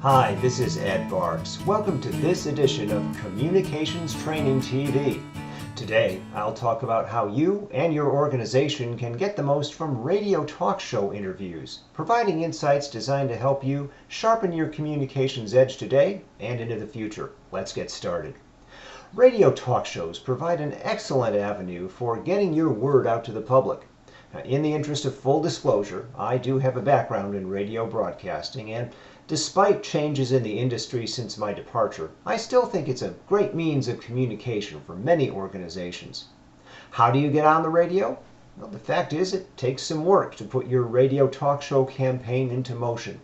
Hi, this is Ed Barks. Welcome to this edition of Communications Training TV. Today, I'll talk about how you and your organization can get the most from radio talk show interviews, providing insights designed to help you sharpen your communications edge today and into the future. Let's get started. Radio talk shows provide an excellent avenue for getting your word out to the public. Now, in the interest of full disclosure, I do have a background in radio broadcasting, and despite changes in the industry since my departure, I still think it's a great means of communication for many organizations. How do you get on the radio? Well, the fact is, it takes some work to put your radio talk show campaign into motion.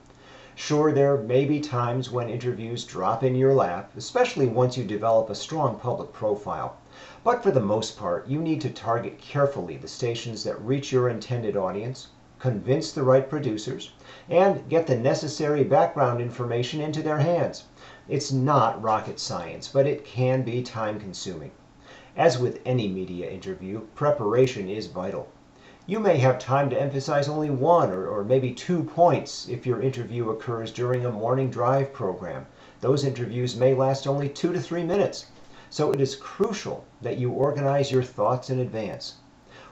Sure, there may be times when interviews drop in your lap, especially once you develop a strong public profile. But for the most part, you need to target carefully the stations that reach your intended audience, convince the right producers, and get the necessary background information into their hands. It's not rocket science, but it can be time-consuming. As with any media interview, preparation is vital. You may have time to emphasize only one or maybe 2 points if your interview occurs during a morning drive program. Those interviews may last only 2 to 3 minutes. So it is crucial that you organize your thoughts in advance.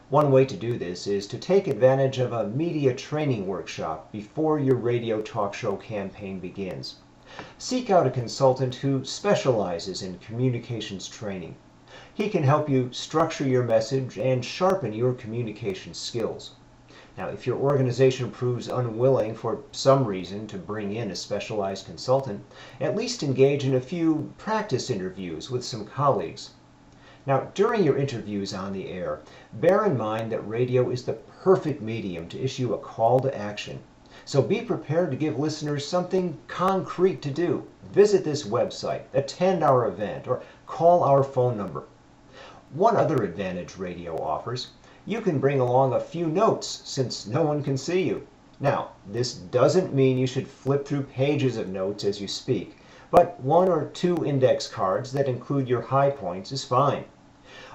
One way to do this is to take advantage of a media training workshop before your radio talk show campaign begins. Seek out a consultant who specializes in communications training. He can help you structure your message and sharpen your communication skills. Now, if your organization proves unwilling for some reason to bring in a specialized consultant, at least engage in a few practice interviews with some colleagues. Now, during your interviews on the air, bear in mind that radio is the perfect medium to issue a call to action. So be prepared to give listeners something concrete to do. Visit this website, attend our event, or call our phone number. One other advantage radio offers: you can bring along a few notes since no one can see you. Now, this doesn't mean you should flip through pages of notes as you speak, but 1 or 2 index cards that include your high points is fine.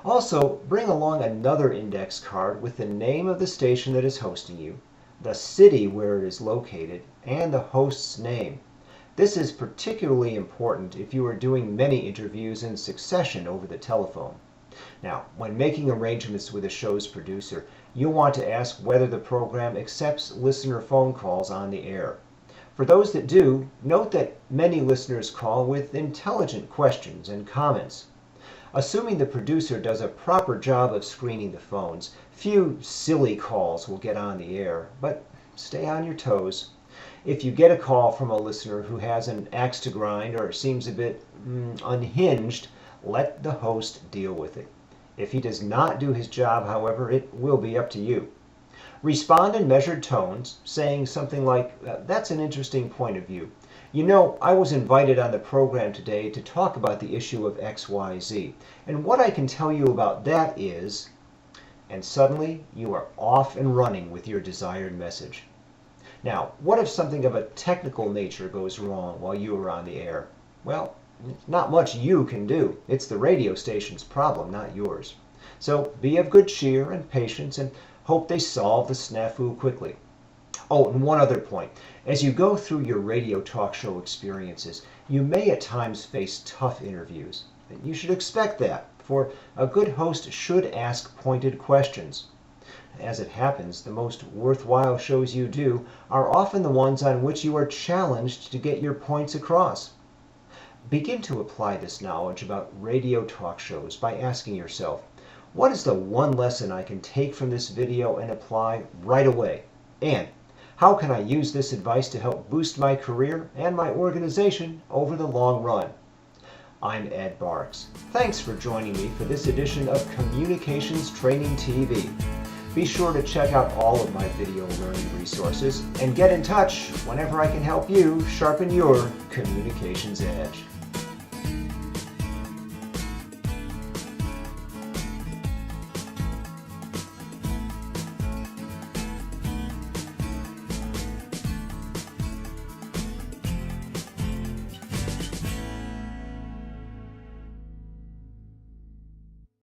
Also, bring along another index card with the name of the station that is hosting you, the city where it is located, and the host's name. This is particularly important if you are doing many interviews in succession over the telephone. Now, when making arrangements with a show's producer, you'll want to ask whether the program accepts listener phone calls on the air. For those that do, note that many listeners call with intelligent questions and comments. Assuming the producer does a proper job of screening the phones, few silly calls will get on the air, but stay on your toes. If you get a call from a listener who has an axe to grind or seems a bit unhinged, let the host deal with it. If he does not do his job, however, it will be up to you. Respond in measured tones, saying something like, "That's an interesting point of view. You know, I was invited on the program today to talk about the issue of XYZ, and what I can tell you about that is," and suddenly you are off and running with your desired message. Now, what if something of a technical nature goes wrong while you are on the air? Well, not much you can do. It's the radio station's problem, not yours. So be of good cheer and patience and hope they solve the snafu quickly. Oh, and one other point. As you go through your radio talk show experiences, you may at times face tough interviews. And you should expect that, for a good host should ask pointed questions. As it happens, the most worthwhile shows you do are often the ones on which you are challenged to get your points across. Begin to apply this knowledge about radio talk shows by asking yourself, what is the one lesson I can take from this video and apply right away? And how can I use this advice to help boost my career and my organization over the long run? I'm Ed Barks. Thanks for joining me for this edition of Communications Training TV. Be sure to check out all of my video learning resources and get in touch whenever I can help you sharpen your communications edge.